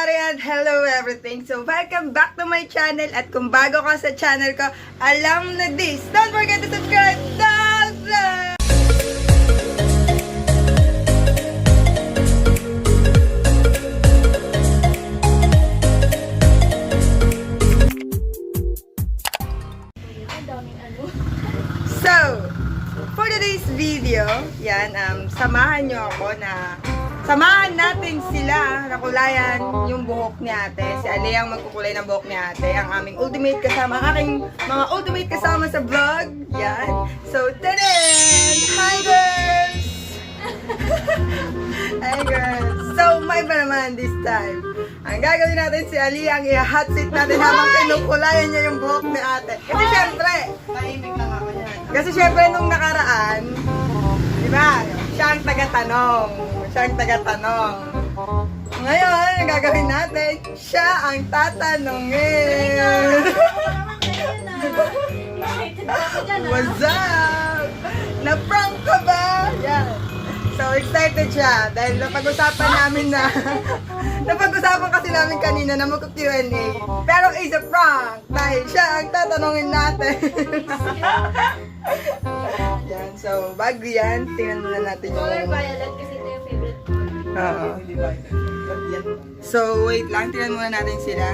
pare and hello everything. So welcome back to my channel at kung bago ka sa channel ko, alam na this. Don't forget to subscribe. So, for today's video, yan, samahan natin sila na kulayan yung buhok ni ate. Si Ali ang magkukulay ng buhok ni ate. Ang aming ultimate kasama, ang aking mga ultimate kasama sa vlog. Yan. So, tadaan! Hi girls! Hi girls! So, may iba naman this time. Ang gagawin natin si Ali, ang i-hot seat natin habang kinukulayan niya yung buhok ni ate. Kasi syempre, tahimik lang ako yan. Kasi syempre nung nakaraan, di ba? Siya ang taga-tanong. Ngayon, ang gagawin natin, siya ang tatanungin. What's up? Na-prank ka ba? Yan. So, excited siya. Dahil napag-usapan kasi namin kanina na mag-Q&A. Pero it's a prank. Dahil siya ang tatanungin natin. Yan. So, bago yan, tingnan muna natin yung... Color violet kasi ito yung favorite ko. Oo. So, wait lang. Tingnan muna natin sila.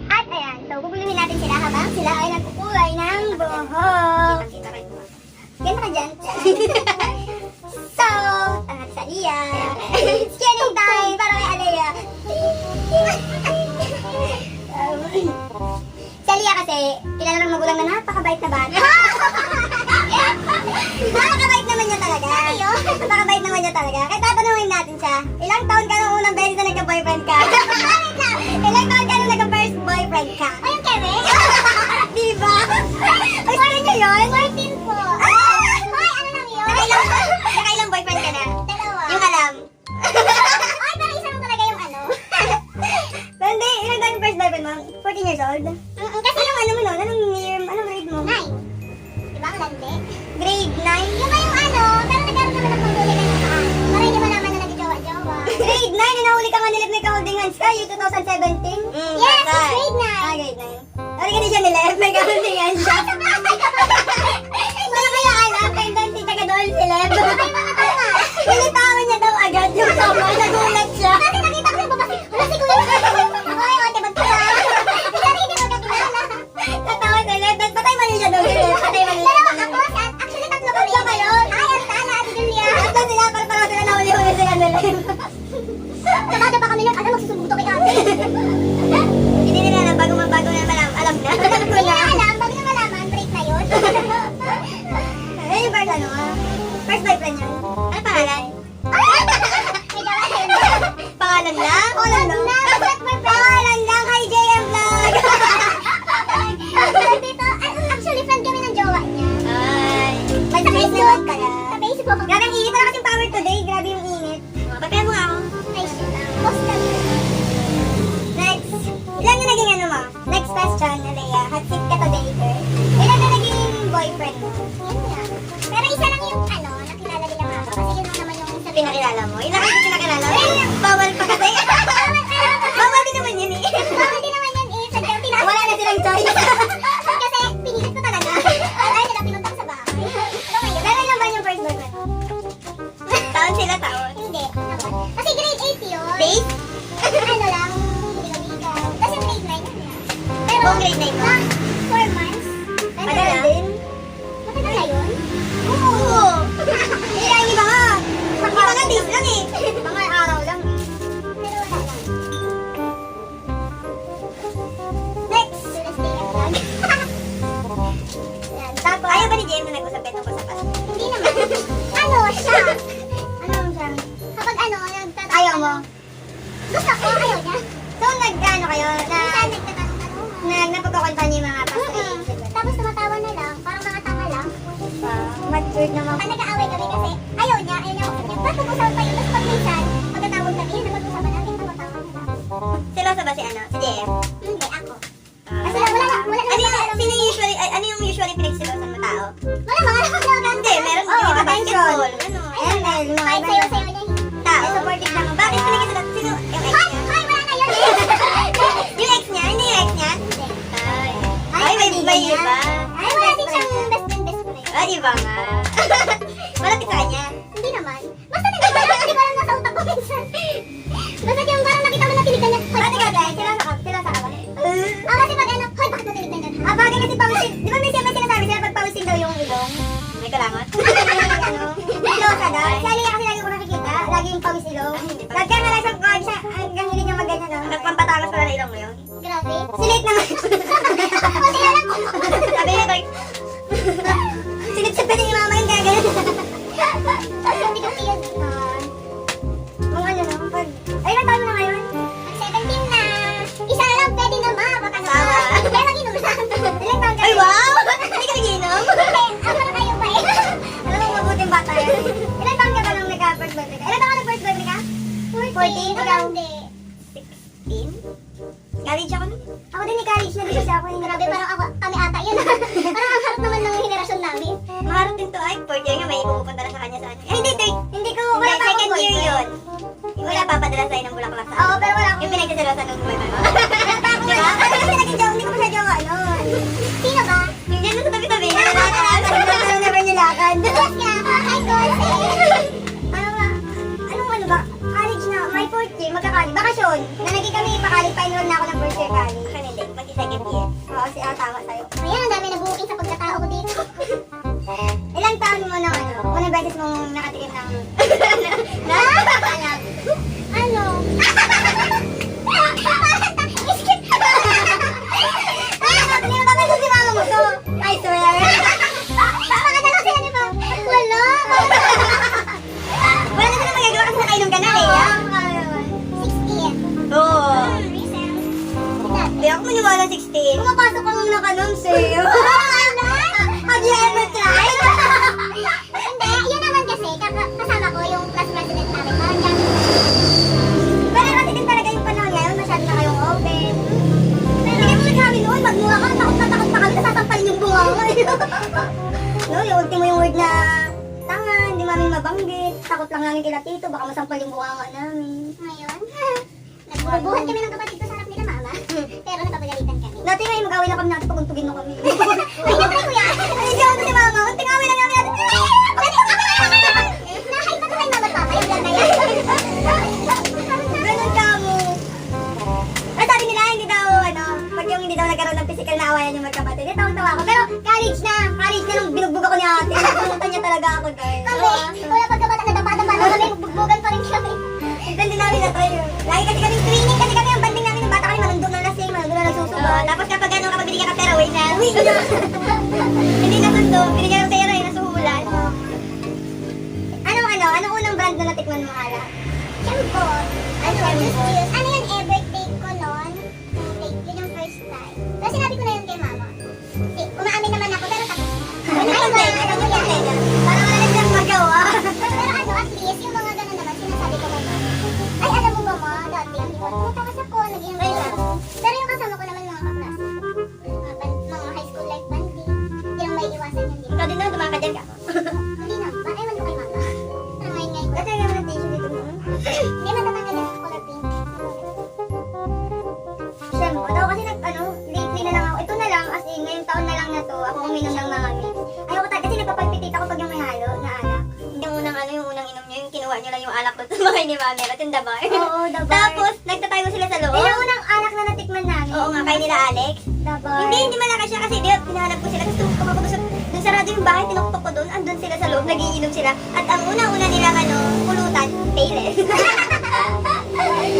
At ayan, so guguluhin natin sila habang sila ay nagkukulay ng buhok. Ganda ka dyan. So, tangat sa Aliyah. Scanning time para kay Aliyah. Si Aliyah kasi, kilala ng magulang na napakabait na bata. Napakabait naman niya talaga. Napakabait naman niya talaga. Kaya tatanungin natin siya, ilang taon ka nung unang beses na nagka-boyfriend ka? Ilang taon ka nung nagka-first boyfriend ka? Ayun kami? Diba? Ay, saan niyo yun? 14 po. Ay, ano lang yun? Nakailang boyfriend ka na? Dalawa. Yung alam? Ay, pero isa mo talaga yung ano? Hindi, ilang taon yung first boyfriend mo? 14 years old? Kasi yung ano mo nun? Anong grade mo? 9. Diba ang landi? Grade 9? Yung ba yung ano? Pero nagkaroon naman ng panguli kayo naman. Para hindi mo naman na nag-jowa-jowa. Grade 9? Nahuli ka nga nilip ni Ka-Holding Hands ka, yung 2017? Yes, it's grade 9. Ah, grade 9. Sorry ka di siya nilip, may Ka-Holding Hands siya. Wala kaya alam, pendant si Taga-Doll si Leb. Pinitawan niya daw agad yung kama, nagulat siya. Kasi nakita ko yung babasik, wala si Kuya. Ay, ote, magkala. Sorry, hindi magkakilala. Natawa si Leb, patay mali siya daw nilip. Patay mali siya. Dalawa ako, actually tatlo kami. Tatlo kayo? Ay, ang tala, Ate Julia. Tatlo sila, para sila nahuli-huli sila nilip. Sabada pa kami nun, alam, magsusubuto kay ate. Hindi nila alam, bago na malam, alam na. Hindi nila alam, bago na malaman, break na yun. Eh, yung first ano ah? First boyfriend niya. Ano pangalan? Pangalan lang? Pangalan lang, hi JM Vlog! Actually, friend kami ng jowa niya. Ay, sa Facebook ka na. Sa Facebook. Grabe, init na kasi power today, grabe yung init. Papayan mo nga ako. Post kami. Next. Ilan na naging ano mo? Next question, Aliyah. Hot seat ka today, girl. Ilan na naging boyfriend mo? Yun nga. Pero isa lang yung ano, nakilala nila mga kasi yun lang naman yung sa pinakilala mo. Ilan kasi pinakilala mo? Bawal pa kasi. Bawal din naman yun eh. Bawal din naman yun eh. Wala na silang choice. Kasi pinilit ko talaga. Ay, nila pinuntak sa bahay. Pero ilan ba yung first boyfriend? Taon sila taon? Hindi. Kasi grade 8 yun. Date? Ano lang, bigabigan. Kasi grade 9 yun yan. Pero, buong grade 9 mo? 4 months. Matagal din? Matagal na yun? Oo. Hindi lang iba nga. Iba nga days lang eh. Mga araw lang eh. Pero wala lang. Next! Yan. Tapos, ayaw ba ni JM na nag-usap kayo tungkol sa past? Hindi naman. Ano siya? Ano siya? Kapag ano, ayaw mo? Gusto ko, ayaw niya. So, nag-ano kayo? Minsan nagtatanong-tanong. Napagkakuntan niyo yung mga past relationship. Tapos tumatawa na lang, parang mga tanga lang. Matured naman. Nag-aaway kami kasi ayaw niya ako niya. Ba't mag-usapan pa yun? Tapos pag minsan, pagkatawag kami, yun ang mag-usapan namin, tatawa na lang. Seryoso ba si ano? Si JM? Hindi, ako. Kasi wala na. Ano yung usually pinagsilosan mo tao? Wala mga hindi, meron yung iba basketball. Ano? ML, mga kahit sayo-sayo niya. Tao. Supportive lang. Bakit pinagsilosan? Sino? Yung ex niya? Ay, wala na yun. Yung ex niya? Hindi yung ex niya? Hindi. Ay, may iba. Ay, wala din siyang best friend. Ay, iba nga. Malapit sa kanya? Hindi naman. Basta nagkakaroon, hindi ko alam nasa utak ko minsan. Basta yung parang nakita mo na tinigan niya. Pati ka dahil, sila sa ka ba? Kasi pag ano, hoy, bakit mo tinigan niya? Bagay kasi pawisin. Di ba may sinasabi sila pag pawisin daw yung ilong? May kalangot? Losa daw. Si Aliyah kasi lagi ko nakikita, laging pawis ilong. Lagka na lang siya, hanggang hindi niya maganyan no? Nagpampatakas pala na ilong mo yun. Grabe. Silit naman. Kasi alam ko. Sabi niya like, silit siya pwede yung mama yung gagawin. Hindi ko tiyan. Kung ano no, pag... Ay, ilang taon mo na ngayon? 17 na. Isa na lang pwede na ma, baka na. Pero nag-inom na. Ilang taon ka? Ay, wow! Hindi ka nag-inom? Hindi. Ako na kayo pa eh. Alam mo, mabuting bata yan. Ilang taon ka ba nung nag-first birthday ka? Ilang taon ka nag-first birthday ka? 14. Ikaw? 16? College ako nun? Ako din ni college na din kasi ako. Grabe, parang ako, kami ata yun. Parang ang harap naman ng henerasyon namin. Maharap din to ay, 4th year nga, may pumupunta na sa kanya sa ano. Eh, hindi ko, wala pa akong second year yun. Wala papadala sa'yo ng bulaklak sa ano. Oo, pero wala akong... Yung pinagsasalusan ng boyfriend mo. Wala pa akong wala. Ano kasi naging joke, hindi ko pa siya joke ano. Sino ba? Yung dyan sa tabi-tabi. Ano never nilakad. Yes nga, hi girls. Ano ba? College na, my 4th year, magka-college. Bakasyon. Nalagi kami pa-college, pa-enroll na ako ng first year college. Ako hindi, mag-second year. Oo, tama sa'yo. Ayan, ang dami na-booking sa pagkatao ko dito. Ilang taon mo na ano? Unang beses mong nakatikim ng... Ano? Iskip! Hindi mo tatay si mama mo to. I swear. Bakit na lang sila di ba? Wala. Wala na sila magagawa kasi nakainom ka na eh. 16. Oo. Hindi ako maniwala 16. Pumapasok ka nung nakanom sa'yo. Have you ever tried? Hindi, yun naman kasi kasama ko yung class president namin. Parang dyan. Pero kasi din talaga yung panahon ngayon, masyado na kayong open. Pero hindi mo nagsabi noon, magmura ka, takot pa kami, nasasampalin yung bunga mo. No, yung ultimo yung word na tanga, hindi namin mabanggit. Takot lang namin kila tito, baka masampal yung bunga namin. Ngayon? Nagbubuhat kami ng kapatid ko sa harap nila mama. Pero napapagalitan kami. Dati nga yung mag-away na kami natin, paguntugin mo kami. Ay, natry ko yan! Ay, siya ako si mama, unting away lang namin natin. Nahay pa kami mama papa, yung lang na yan. Ganun ka mo. Ay, sabi nila, hindi daw, pag yung hindi daw nagkaroon ng physical na awayan yung magkapatid. Eh, tawang-tawa ako. Pero college na nung binugbog ako ni ate. Nakunutan niya talaga ako, guys. Kami, wala pagkabata na dapa-dapa na kami, bugbogan pa rin kami. Hindi namin na-try yun. Lagi kasi kaming training, kasi kami ang banding namin ng bata kami, manundong na lasing, manundong na nagsusuba. Tapos kapag kapag binigyan ka pera, uwi na. Uwi na. Hindi na sundo, binigyan ka pera, nasuhulan. Anong unang brand na natikman mo, Hala? Shampoo. Ano yun, birthday ko noon. Yun yung first time. Pero sinabi ko na yun kay mama. Umaamin naman ako, pero tapos. Ano yan? Parang wala na siyang magawa. Pero at least, yung mga ganun naman, sinasabi ko kay mama. Ay, alam mo ba ma, dati, hindi ko, matakas ako, nag-inom ako. Pero yung kasama ko naman mga kaklas. Mga high school life banding. Hindi lang may iwasan yun. Ikaw din naman, dumaan ka dyan ka. Hindi na, ewan ko kay mama. Pero ngayon ko. Dati nga mo na tissue dito mo. Hindi, matatanggal din ako color pink. inom nyo, yung kinuha nyo lang yung alak doon sa bahay ni Mami at yung dabar. Oo, dabar. Tapos, nagtatayo sila sa loob. Yun ang unang alak na natikman namin. Oo nga, kay nila Alex. Dabar. Hindi malakas siya kasi di ba, pinahanap ko sila. Tapos tumuktok ako doon dun sarado yung bahay, tinuktok ko doon. Andun sila sa loob, nagiinom sila. At ang una-una nilang pulutan, Payless.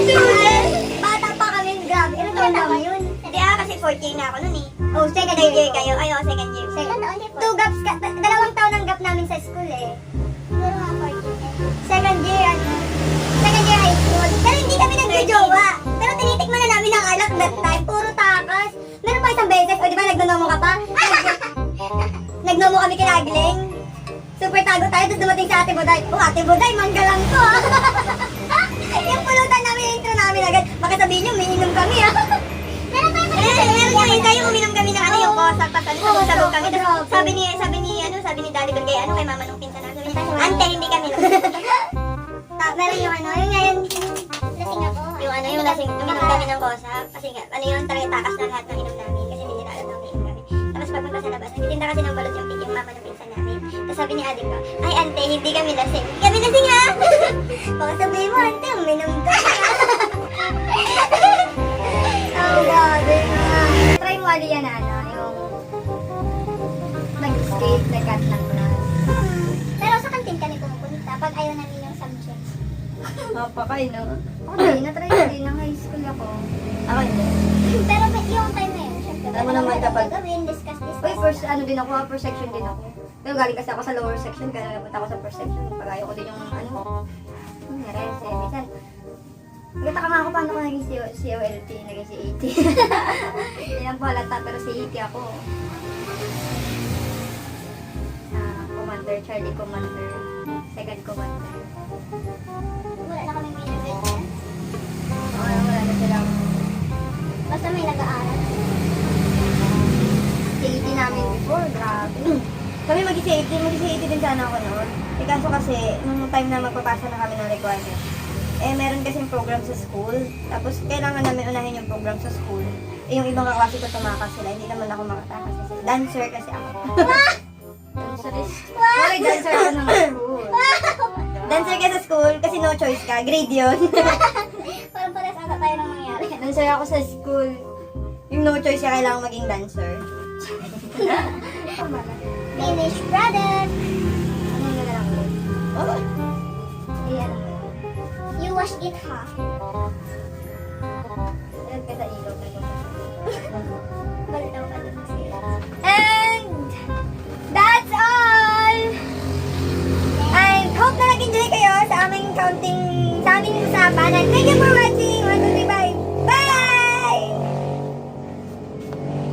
Sulit! Bata pa kami, grabe. Ilan taon na ngayon? Hindi kasi 4th year na ako nun eh. Oh, second year kayo. Ay, oh, second year. Ilan taon eh? 2 gaps, 2 taon ang gap namin sa school eh. Siguro mga 14. Second year, second year high school. Pero hindi kami nagjojowa. Pero tinitikman na namin ang alak that time. Puro takas. Meron pa isang beses, o di ba nagnonomo ka pa? Nagnomo kami kay Agling. Super tago tayo, tapos dumating sa Ate Boday. Oh, Ate Boday, manggalang ko ah. Yung pulutan namin, intro namin agad. Baka sabihin nyo, may inom kami ah. Meron pa yung Meron yung tayo, uminom kami ng yung kosak, tapos sabog kami. Tapos sabi ni Daddy Bel kay Mama nung pinsan namin. Sabi niya, Ante, hindi kami. Meron yung yung ngayon, lasing ako. yung lasing, uminom kami ng kosak. Kasi nga, talaga takas na lahat ng inom namin. Kasi hindi nila alam na uminom kami. Tapos pagpunta sa labas, nagtitinda kasi ng balot yung mama ng pinsan namin. Tapos sabi ni Ate ko, ay Ante, hindi kami lasing. Hindi kami lasing ha! Baka sabihin mo, Ante, uminom ka na. Oh, grabe na. Try mo ali yan yung nag-skate, nag-cut ng class. Pero sa kantin kami pumupunta pag ayaw namin yung subjects. Mapakay, no? Ako din, na-try ko din ng high school ako. Ako hindi. Pero yung time na yun, syempre. Alam mo naman kapag- gagawin, discuss. Uy, first din ako, first section din ako. Pero galing kasi ako sa lower section, kaya napunta ako sa first section. Pag-ayaw ko din yung rese. Minsan, nagtataka nga ako paano ko naging COLT, naging CAT. Hindi lang po halata, pero CAT ako. Commander, Charlie Commander, second Commander. Wala na kami may nag-aaral. Wala na silang Basta may nag-aaral. CAT namin before, grabe. Kami mag-CAT din sana ako noon. Eh kaso kasi, nung time na magpapasa na kami ng requirement, meron kasing program sa school. Tapos kailangan namin unahin yung program sa school. Yung ibang kaklase ko tumakas sila, hindi naman ako makatakas kasi dancer kasi ako. Dancerist. Wow! Dancer ako ng school. Dancer ka sa school kasi no choice ka. Grade yun. Parang pares ata tayo nang nangyari. Dancer ako sa school. Yung no choice ka, kailangan maging dancer. Finish product. Ano yun na lang yun? Oh! Ayan. You wash it half. Ayan ka sa ilog na yun. Balik ako pa dun siya. And that's all! I hope na nag-enjoy kayo sa aming usapan. And thank you for watching!